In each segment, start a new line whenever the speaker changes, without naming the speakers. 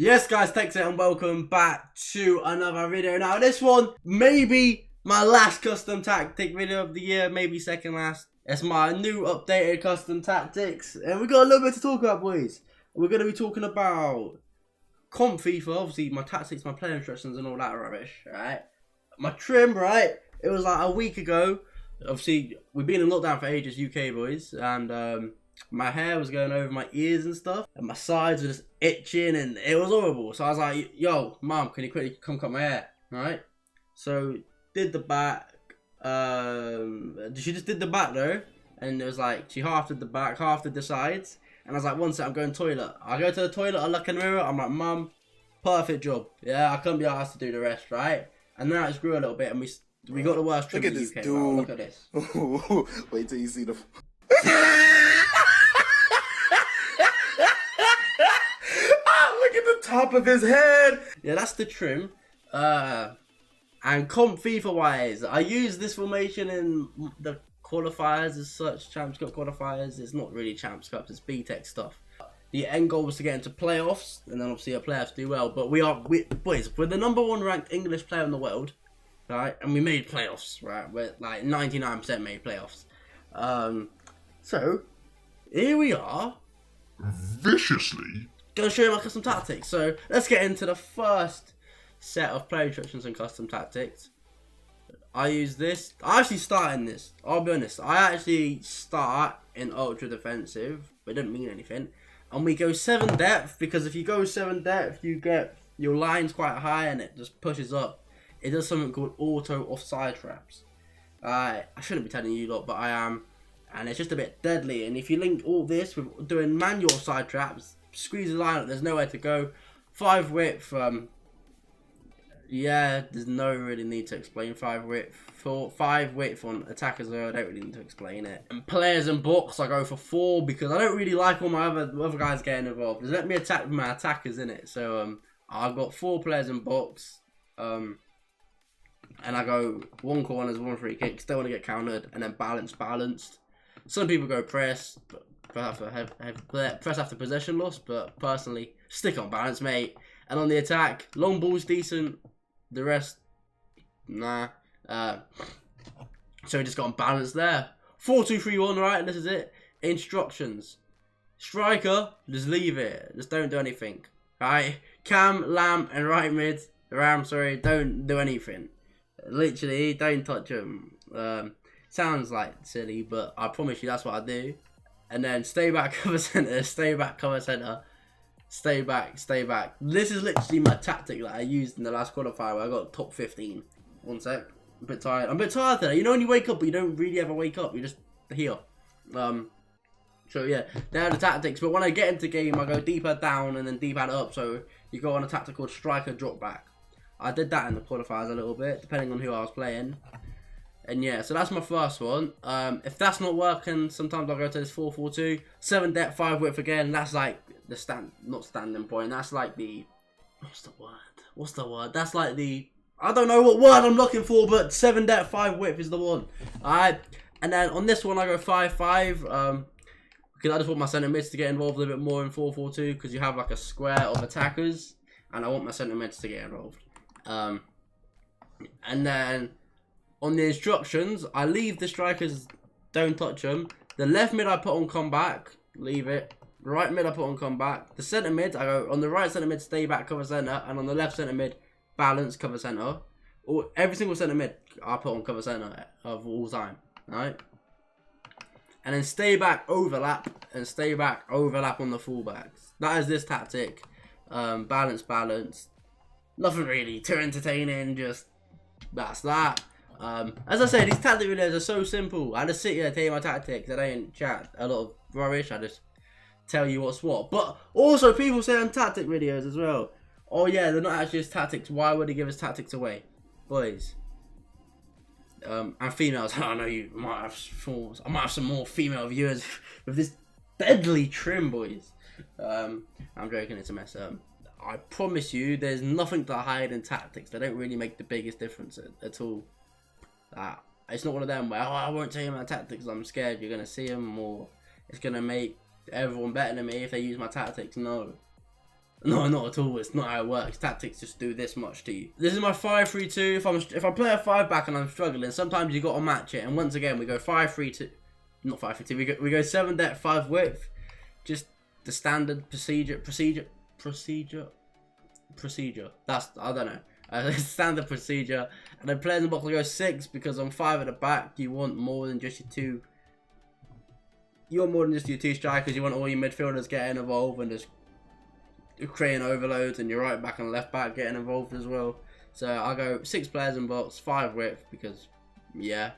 Yes guys, Tekkz here and welcome back to another video. Now this one, maybe my last custom tactic video of the year, maybe second last. It's my new updated custom tactics and we got a little bit to talk about, boys. We're going to be talking about comp FIFA, obviously my tactics, my player instructions and all that rubbish, right? My trim, right? It was like a week ago. Obviously, we've been in lockdown for ages, UK boys, and my hair was going over my ears and stuff, and my sides were just itching, and it was horrible. So I was like, yo, mum, can you quickly come cut my hair, right? So, did the back, she just did the back though, and it was like, she half did the back, half did the sides, and I was like, one sec, I'm going toilet. I go to the toilet, I look in the mirror, I'm like, mum, perfect job, yeah, I couldn't be asked to do the rest, right? And then it just grew a little bit, and we got the worst trim in the UK. Bro. Look at this.
Wait till you see the... Look at the top of his head.
Yeah, that's the trim. And comp FIFA wise, I use this formation in the qualifiers as such, Champs Cup qualifiers. It's not really Champs Cups, it's DhTekkz stuff. The end goal was to get into playoffs, and then obviously our playoffs do well. But boys, we're the #1 ranked English player in the world, right? And we made playoffs, right? We're like 99% made playoffs. So here we are,
viciously
gonna show you my custom tactics. So let's get into the first set of player instructions and custom tactics. I use this. I actually start in this. I'll be honest. I actually start in ultra defensive, but it didn't mean anything. And we go 7 depth because if you go 7 depth, you get your lines quite high and it just pushes up. It does something called auto offside traps. I shouldn't be telling you lot, but I am. And it's just a bit deadly. And if you link all this with doing manual side traps, squeeze the line up, there's nowhere to go. 5 width, yeah, there's no really need to explain 5 width. 5 width on attackers, I don't really need to explain it. And players and box, I go for 4 because I don't really like all my other guys getting involved. Just let me attack with my attackers in it. So I've got 4 players in box. And I go 1 corners, 1 free kicks, don't want to get countered, and then balanced. Some people go press, but press after possession loss, but personally, stick on balance, mate. And on the attack, long ball's decent, the rest, nah. So we just got on balance there. 4-2-3-1, right? And this is it. Instructions. Striker, just leave it. Just don't do anything. Right? Cam, Lam, and right mid, Ram, sorry, don't do anything. Literally, don't touch them. Sounds like silly, but I promise you that's what I do. And then stay back, cover center, stay back, cover center, stay back, stay back. This is literally my tactic that I used in the last qualifier where I got top 15. One sec. I'm a bit tired. I'm a bit tired today. You know when you wake up but you don't really ever wake up, you're just here. So yeah, they're the tactics. But when I get into game, I go deeper down and then deeper up. So you go on a tactic called striker drop back. I did that in the qualifiers a little bit, depending on who I was playing. And yeah, so that's my first one. If that's not working, sometimes I'll go to this 4-4-2. 7 depth, 5 width again. That's like the not standing point. That's like the, what's the word? That's like the, I don't know what word I'm looking for, but 7 depth, 5 width is the one. Alright, and then on this one I go 5-5. Because I just want my centre mids to get involved a little bit more in 4-4-2, because you have like a square of attackers, and I want my centre mids to get involved. And then on the instructions, I leave the strikers, don't touch them. The left mid I put on come back, leave it. The right mid I put on come back. The centre mid, I go on the right centre mid, stay back, cover centre. And on the left centre mid, balance, cover centre. Or every single centre mid I put on cover centre of all time. Alright? And then stay back, overlap. And stay back, overlap on the fullbacks. That is this tactic. Balance. Nothing really too entertaining, just that's that. As I said, these tactic videos are so simple. I just sit here and tell you my tactics. I don't chat a lot of rubbish. I just tell you what's what. But also, people say on tactic videos as well, oh yeah, they're not actually just tactics. Why would they give us tactics away? Boys. And females, I know you might have fools. I might have some more female viewers with this deadly trim, boys. I'm joking, it's a mess up. I promise you, there's nothing to hide in tactics. They don't really make the biggest difference at all. It's not one of them where, oh, I won't tell you my tactics, I'm scared you're going to see them, or it's going to make everyone better than me if they use my tactics. No. No, not at all. It's not how it works. Tactics just do this much to you. This is my 5-3-2. If I play a 5 back and I'm struggling, sometimes you got to match it. And once again, we go 5-3-2. Not 5-3-2. We go 7 depth, 5 width. Just the standard procedure. That's, I don't know. Standard procedure. And then players in the box will go 6 because on 5 at the back, you want more than just your 2. You want more than just your 2 strikers. You want all your midfielders getting involved and just creating overloads, and your right back and left back getting involved as well. So I go 6 players in box, 5 width because yeah.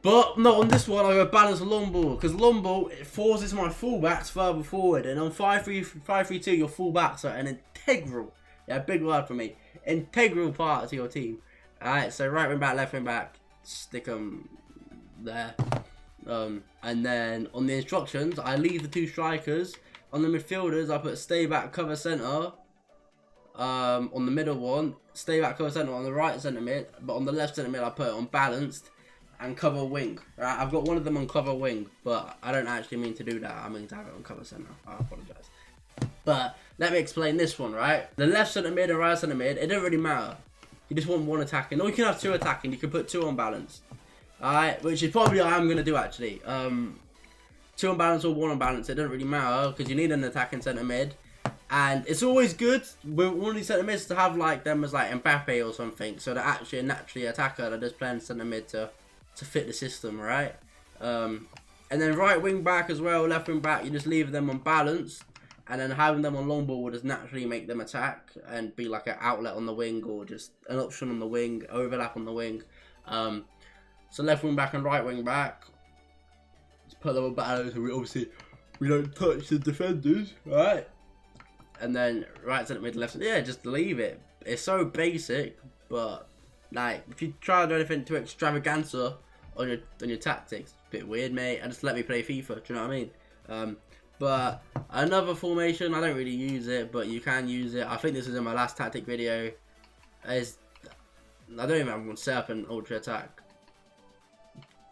But no, on this one I go balance long ball because long ball it forces my fullbacks further forward, and on 5-3-2 your fullbacks are an integral, big word for me, integral part to your team. Alright, so right wing back, left wing back, stick them there. And then on the instructions I leave the 2 strikers. On the midfielders, I put stay back, cover centre. On the middle one, stay back, cover centre on the right centre mid. But on the left centre mid, I put it on balanced and cover wing. Right, I've got one of them on cover wing, but I don't actually mean to do that. I mean to have it on cover centre. I apologise. But let me explain this one, right? The left centre mid and right centre mid, it doesn't really matter. You just want 1 attacking, or you can have 2 attacking. You can put 2 on balance. Alright, which is probably what I'm going to do actually. 2 on balance or 1 on balance, it doesn't really matter because you need an attacking centre mid, and it's always good with one of these centre mids to have like them as like Mbappe or something, so they're actually a naturally attacker that just playing centre mid to fit the system, right? And then right wing back as well, left wing back, you just leave them on balance, and then having them on long ball will just naturally make them attack and be like an outlet on the wing or just an option on the wing, overlap on the wing. So left wing back and right wing back. Put them on balance, so we don't touch the defenders, right? And then right centre mid, left centre, yeah, just leave it. It's so basic, but like if you try to do anything too extravaganza on your tactics, it's a bit weird, mate. And just let me play FIFA. Do you know what I mean? But another formation, I don't really use it, but you can use it. I think this is in my last tactic video. I don't even have one set up an ultra attack.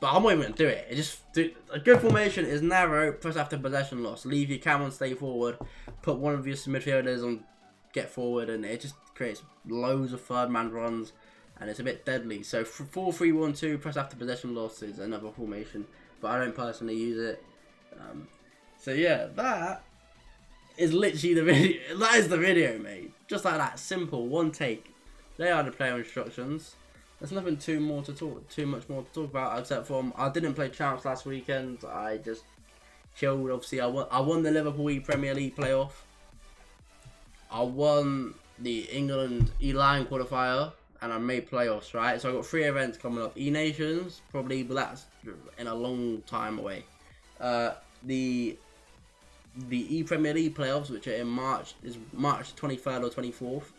But I'm not even going to do it. A good formation is narrow, press after possession loss. Leave your cam on, stay forward. Put one of your midfielders on, get forward. And it just creates loads of third man runs. And it's a bit deadly. So 4-3-1-2, press after possession loss is another formation. But I don't personally use it. So yeah, that is literally the video. That is the video, mate. Just like that. Simple. One take. They are the player instructions. There's nothing too much more to talk about, except for I didn't play champs last weekend. I just chilled. Obviously, I won the Liverpool Premier League playoff. I won the England E-Line qualifier, and I made playoffs. Right, so I got 3 events coming up. E-Nations probably, but that's in a long time away. The E-Premier League playoffs, which are in March, is March 23rd or 24th.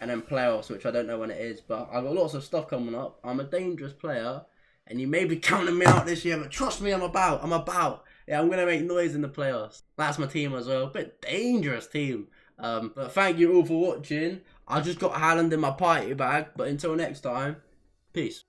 And then playoffs, which I don't know when it is, but I've got lots of stuff coming up. I'm a dangerous player, and you may be counting me out this year, but trust me, I'm about. Yeah, I'm going to make noise in the playoffs. That's my team as well. Bit dangerous team. But thank you all for watching. I just got Haaland in my party bag, but until next time, peace.